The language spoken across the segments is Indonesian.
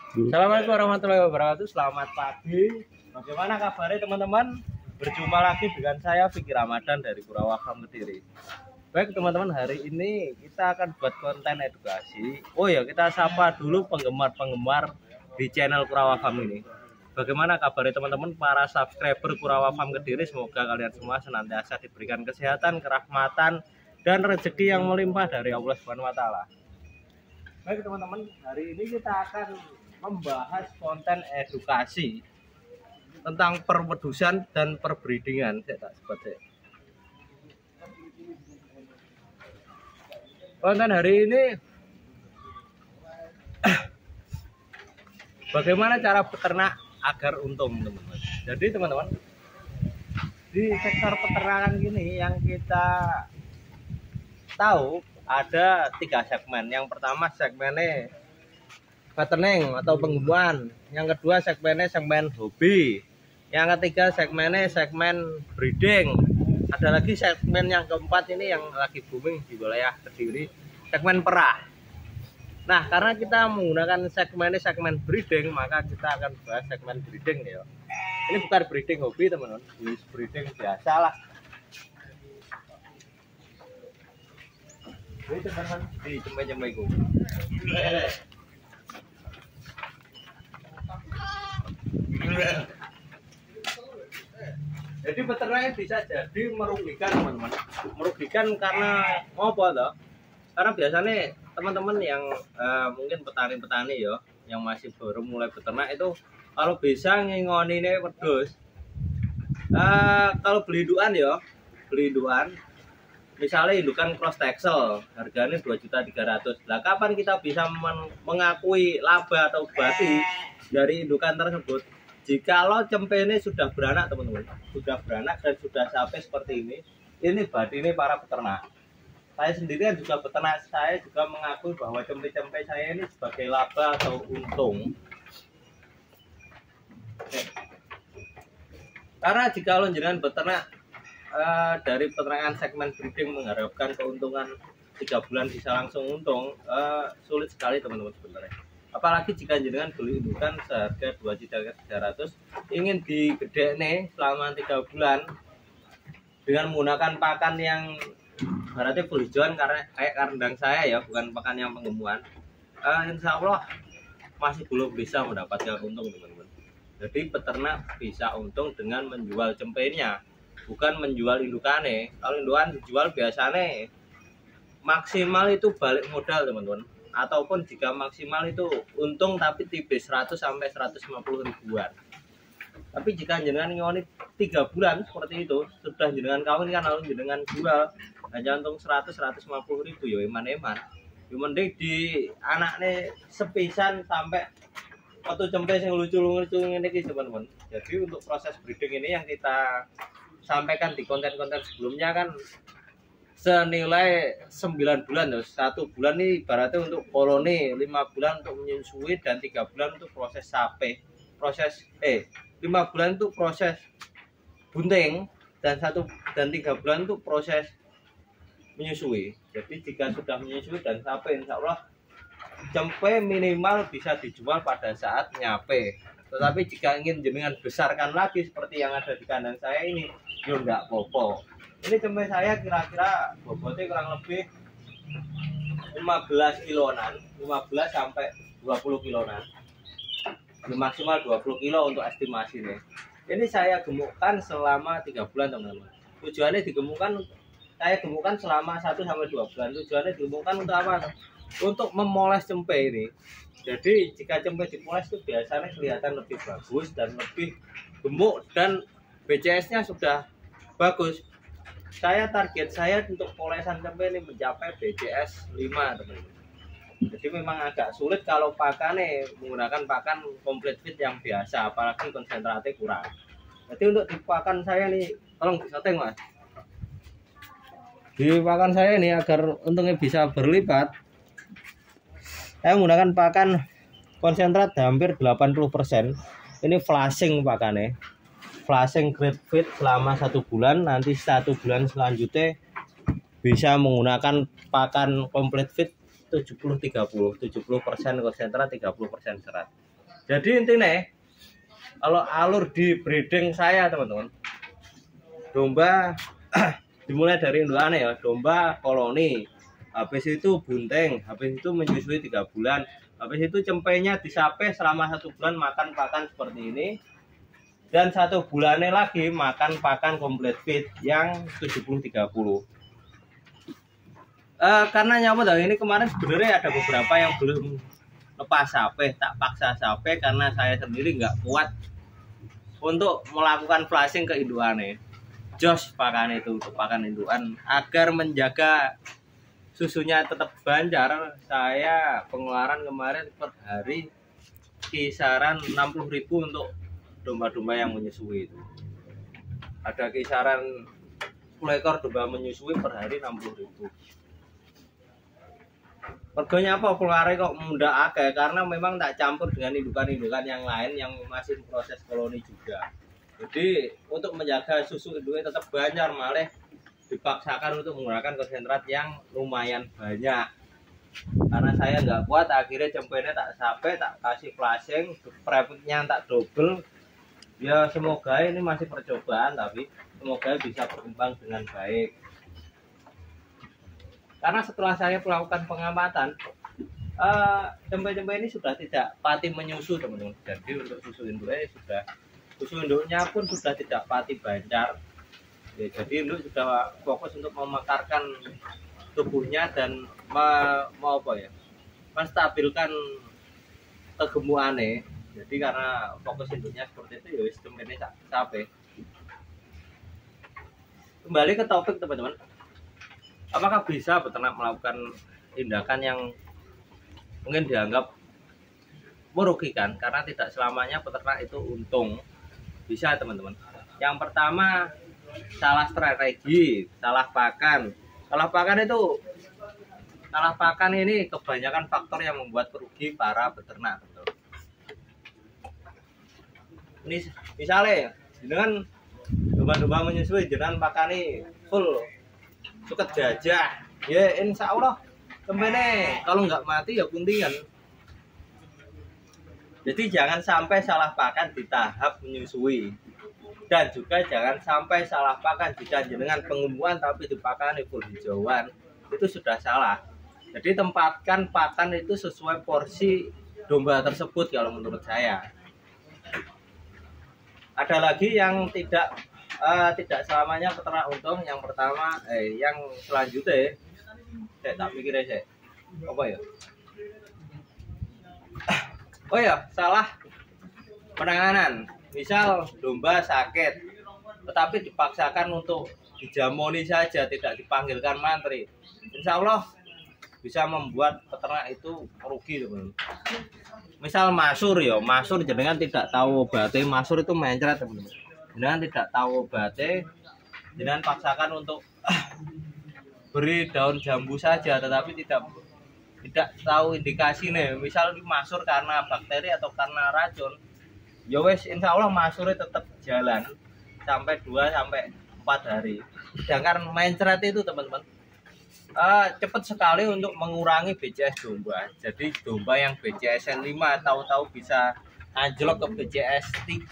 Assalamualaikum warahmatullahi wabarakatuh. Selamat pagi. Bagaimana kabarnya teman-teman? Berjumpa lagi dengan saya Fikri Ramadan dari Kurawa Farm Kediri. Baik teman-teman, hari ini kita akan buat konten edukasi. Oh ya, kita sapa dulu penggemar-penggemar di channel Kurawa Farm ini. Bagaimana kabarnya teman-teman para subscriber Kurawa Farm Kediri? Semoga kalian semua senantiasa diberikan kesehatan, kerahmatan, dan rezeki yang melimpah dari Allah Subhanahu wa taala. Baik teman-teman, hari ini kita akan membahas konten edukasi tentang perwedusan dan perbreedingan. Saya tak sebut ya. Konten hari ini bagaimana cara beternak agar untung, teman-teman. Jadi teman-teman, di sektor peternakan gini yang kita tahu ada 3 segmen. Yang pertama segmennya fattening atau penggembuan. Yang kedua segmennya segmen hobi. Yang ketiga segmennya segmen breeding. Ada lagi segmen yang keempat ini yang lagi booming di wilayah Kediri, segmen perah. Nah, karena kita menggunakan segmennya segmen breeding, maka kita akan bahas segmen breeding ya. Ini bukan breeding hobi teman-teman, ini breeding biasa lah. Ini teman-teman di cemai-cemai gue. Jadi peternaknya bisa jadi merugikan teman-teman. Merugikan karena apa toh? Karena biasanya teman-teman yang mungkin petani-petani ya, yang masih baru mulai beternak itu kalau bisa ngingoni ini wedhus. Kalau beli indukan ya, beli indukan. Misalnya indukan cross texel harganya 2.300.000. Nah, kapan kita bisa mengakui laba atau bati dari indukan tersebut? Jikalau cempe ini sudah beranak teman-teman, sudah beranak dan sudah sampai seperti ini berarti ini para peternak. Saya sendirian juga peternak, saya juga mengakui bahwa cempe-cempe saya ini sebagai laba atau untung. Karena jikalau jenengan beternak dari peternakan segmen breeding mengharapkan keuntungan 3 bulan bisa langsung untung, sulit sekali teman-teman sebenarnya. Apalagi jika jenengan beli indukan seharga 2.300.000 ingin digedekne selama 3 bulan dengan menggunakan pakan yang berarti full hijauan karena kayak kandang saya ya, bukan pakan yang penggembuan. Insya Allah masih belum bisa mendapatkan untung teman-teman. Jadi peternak bisa untung dengan menjual cempenya, bukan menjual indukannya. Kalau indukan dijual biasanya maksimal itu balik modal teman-teman, ataupun jika maksimal itu untung tapi tipis 100 sampai 150 ribuan. Tapi jika jenengan ngoni 3 bulan seperti itu, sudah jenengan kawin kan lalu jenengan jual hanya untung 100-150 ribu ya eman-eman. Yang penting di anaknya sepisan sampai atau cempe yang lucu-lucu ini teman-teman. Jadi untuk proses breeding ini yang kita sampaikan di konten-konten sebelumnya kan senilai 9 bulan ya. 1 bulan ini ibaratnya untuk koloni, 5 bulan untuk menyusui dan 3 bulan untuk proses sape. 5 bulan untuk proses bunting dan 3 bulan untuk proses menyusui. Jadi jika sudah menyusui dan sape, insya Allah cempe minimal bisa dijual pada saat nyape. Tetapi jika ingin jenengan besarkan lagi seperti yang ada di kandang saya ini, ya enggak apa-apa. Ini cempe saya kira-kira bobotnya kurang lebih 15 kiloan, 15 sampai 20 kiloan. Maksimal 20 kilo untuk estimasi nih. Ini saya gemukkan selama 3 bulan teman-teman. Tujuannya digemukkan, saya gemukkan selama 1 sampai 2 bulan. Tujuannya digemukkan untuk apa? Untuk memoles cempe ini. Jadi jika cempe dipoles itu biasanya kelihatan lebih bagus dan lebih gemuk dan BCS-nya sudah bagus. Target saya untuk polesan cempe ini mencapai BCS 5 teman-teman. Jadi memang agak sulit kalau pakannya menggunakan pakan complete feed yang biasa, apalagi konsentratnya kurang. Jadi untuk di pakan saya nih, tolong disetting mas. Di pakan saya ini agar untungnya bisa berlipat, saya menggunakan pakan konsentrat hampir 80%. Ini flashing pakannya. Flashing grade feed selama 1 bulan, nanti 1 bulan selanjutnya bisa menggunakan pakan complete feed 70-30, 70% konsentrat, 30% serat. Jadi intinya kalau alur di breeding saya teman-teman, domba dimulai dari indukannya ya, domba koloni, habis itu bunting, habis itu menyusui 3 bulan, habis itu cempenya disape selama 1 bulan makan pakan seperti ini, dan 1 bulannya lagi makan pakan complete feed yang 70-30. Karena nyamuk ini kemarin sebenarnya ada beberapa yang belum lepas sape, tak paksa sape karena saya sendiri nggak kuat untuk melakukan flashing ke indukannya. Jos pakan itu untuk pakan indukan agar menjaga susunya tetap banjar. Saya pengeluaran kemarin per hari kisaran 60.000 untuk domba-domba yang menyusui itu. Ada kisaran 10 ekor domba menyusui per hari 60.000. Pergonya apa keluarnya kok mudah akeh karena memang tak campur dengan indukan-indukan yang lain yang masih proses koloni juga. Jadi untuk menjaga susu induknya tetap banyak, malah dipaksakan untuk menggunakan konsentrat yang lumayan banyak. Karena saya nggak kuat, akhirnya cempenya tak sampai, tak kasih flashing, prefitnya tak double. Ya semoga ini masih percobaan, tapi semoga bisa berkembang dengan baik. Karena setelah saya melakukan pengamatan, cempe-cempe ini sudah tidak pati menyusu teman-teman. Jadi untuk susu induknya pun sudah tidak pati banjar. Ya, jadi induk sudah fokus untuk memekarkan tubuhnya dan menstabilkan kegemukannya. Jadi karena fokus induknya seperti itu, ya cempenya capek. Kembali ke topik teman-teman. Apakah bisa peternak melakukan tindakan yang mungkin dianggap merugikan? Karena tidak selamanya peternak itu untung. Bisa teman-teman. Yang pertama, salah strategi, salah pakan. Salah pakan ini kebanyakan faktor yang membuat rugi para peternak. Ini misalnya dengan domba-domba menyusui dengan pakan ini full suket gajah, ya insya Allah cempene kalau nggak mati ya kuntingan. Jadi jangan sampai salah pakan di tahap menyusui, dan juga jangan sampai salah pakan jika dengan pengembuan tapi dipakan full hijauan, itu sudah salah. Jadi tempatkan pakan itu sesuai porsi domba tersebut kalau menurut saya. Ada lagi yang tidak selamanya peternak untung. Yang pertama, yang selanjutnya, saya tak pikir saya apa ya? Oh ya, salah penanganan. Misal domba sakit, tetapi dipaksakan untuk dijamoni saja, tidak dipanggilkan mantri. Insya Allah bisa membuat peternak itu rugi teman-teman. Misal masur ya, masur jenengan tidak tahu obatnya, masur itu mencret teman-teman. Jenengan tidak tahu obatnya, jenengan paksakan untuk beri daun jambu saja, tetapi tidak tahu indikasi nih. Misal masur karena bakteri atau karena racun, ya wes insya Allah masurnya tetap jalan sampai 2-4 hari. Sedangkan mencret itu teman-teman cepat sekali untuk mengurangi BCS domba. Jadi domba yang BCS 5 tahu-tahu bisa anjlok ke BCS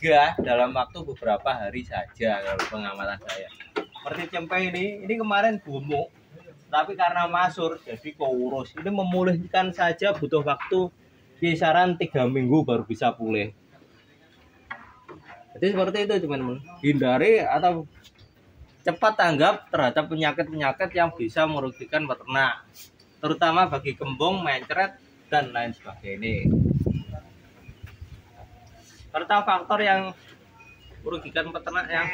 3 dalam waktu beberapa hari saja kalau pengamatan saya. Seperti cempe ini kemarin bumuk, tapi karena masur jadi keurus. Ini memulihkan saja butuh waktu kisaran 3 minggu baru bisa pulih. Jadi seperti itu teman-teman. Hindari atau cepat tanggap terhadap penyakit-penyakit yang bisa merugikan peternak, terutama bagi kembung, mencret, dan lain sebagainya. Serta faktor yang merugikan peternak yang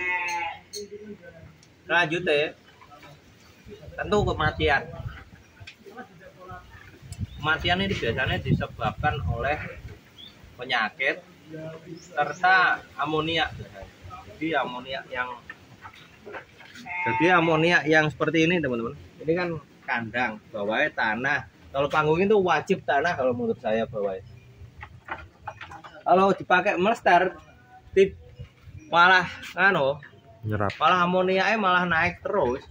selanjutnya tentu kematian. Kematian ini biasanya disebabkan oleh penyakit serta amoniak. Jadi amoniak yang seperti ini teman-teman, ini kan kandang, bawahnya tanah. Kalau panggung itu wajib tanah kalau menurut saya bawahnya. Kalau dipakai melestar, malah malah amoniaknya malah naik terus.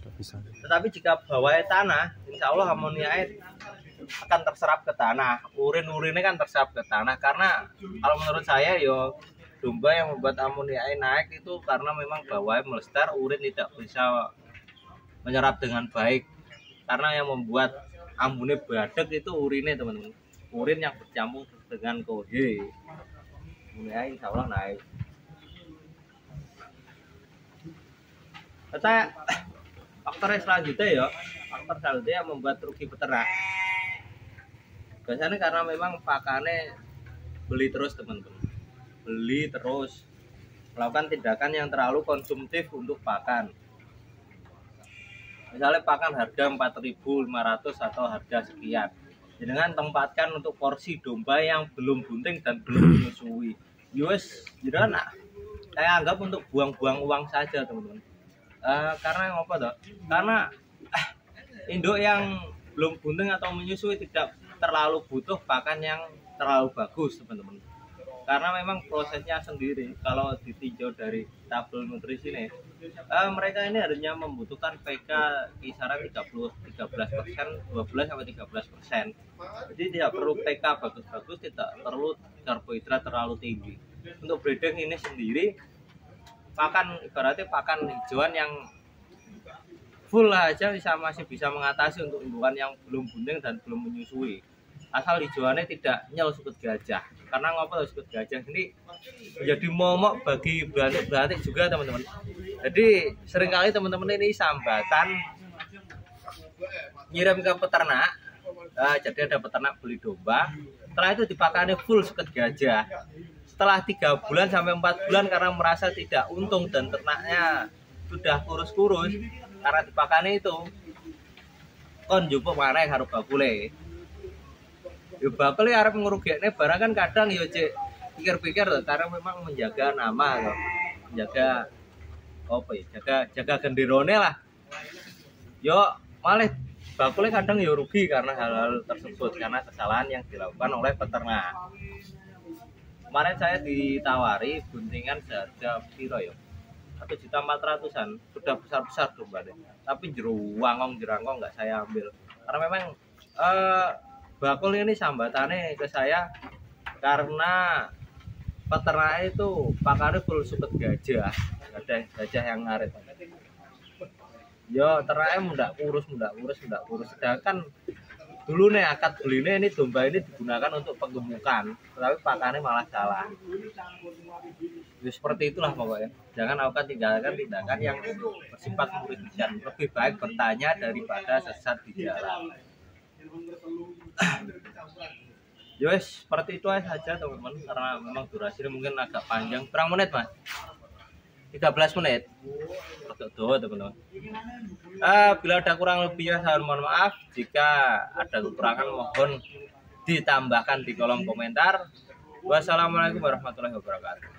Tetapi jika bawahnya tanah, insya Allah amoniaknya akan terserap ke tanah. Urinnya kan terserap ke tanah karena kalau menurut saya yo domba yang membuat amonia naik itu karena memang bawahnya melestar, urin tidak bisa menyerap dengan baik. Karena yang membuat ambune badek itu urinnya teman-teman. Urin yang bercampur dengan kohe. Amonia insya Allah naik. Kita faktor selanjutnya ya, faktor selanjutnya yang membuat rugi peternak. Biasanya karena memang pakannya beli terus teman-teman, beli terus, melakukan tindakan yang terlalu konsumtif untuk pakan. Misalnya pakan harga 4.500 atau harga sekian, dengan tempatkan untuk porsi domba yang belum bunting dan belum menyusui. Yus, jadi saya anggap untuk buang-buang uang saja teman-teman. Karena apa toh? Karena induk yang belum bunting atau menyusui tidak terlalu butuh pakan yang terlalu bagus teman-teman. Karena memang prosesnya sendiri. Kalau ditinjau dari tabel nutrisi nih, mereka ini hanya membutuhkan PK kisaran 13%, 12-13%. Jadi tidak perlu PK bagus-bagus, tidak perlu karbohidrat terlalu tinggi. Untuk breeding ini sendiri pakan ibaratnya pakan hijauan yang full aja masih bisa mengatasi untuk indukan yang belum bunting dan belum menyusui. Asal hijauannya tidak nyel sukut gajah. Karena ngapa sukut gajah ini menjadi momok bagi beratik juga teman-teman. Jadi seringkali teman-teman ini sambatan nyiram ke peternak. Jadi ada peternak beli domba, setelah itu dipakani full sukut gajah. Setelah 3 bulan sampai 4 bulan karena merasa tidak untung dan ternaknya sudah kurus-kurus karena dipakani itu kon jupuk mana yang harus bakule ya bakule harap ngerugeknya barang kan kadang ya cek pikir-pikir karena memang menjaga nama loh. Menjaga apa ya jaga genderone lah yo malah bakule kadang ya rugi karena hal-hal tersebut karena kesalahan yang dilakukan oleh peternak. Kemarin saya ditawari buntingan seharga piro ya? 1.400.000-an, sudah besar-besar domba deh. Tapi jerangkong nggak saya ambil. Karena memang bakul ini sambatannya ke saya karena peternak itu pakannya full sukut gajah. Ada gajah yang ngarit. Yo ternaknya mudah kurus. Sedangkan dulu nih akad belinya ini domba ini digunakan untuk penggemukan, tapi pakannya malah salah. Ya, seperti itulah pokoknya. Jangan lakukan tindakan yang bersifat merugikan. Lebih baik bertanya daripada sesat di jalan. Yowes, seperti itu saja teman-teman. Karena memang durasinya mungkin agak panjang. Berapa menit mas? 13 menit. Tuh teman-teman. Bila ada kurang lebihnya saya mohon maaf. Jika ada kekurangan mohon ditambahkan di kolom komentar. Wassalamualaikum warahmatullahi wabarakatuh.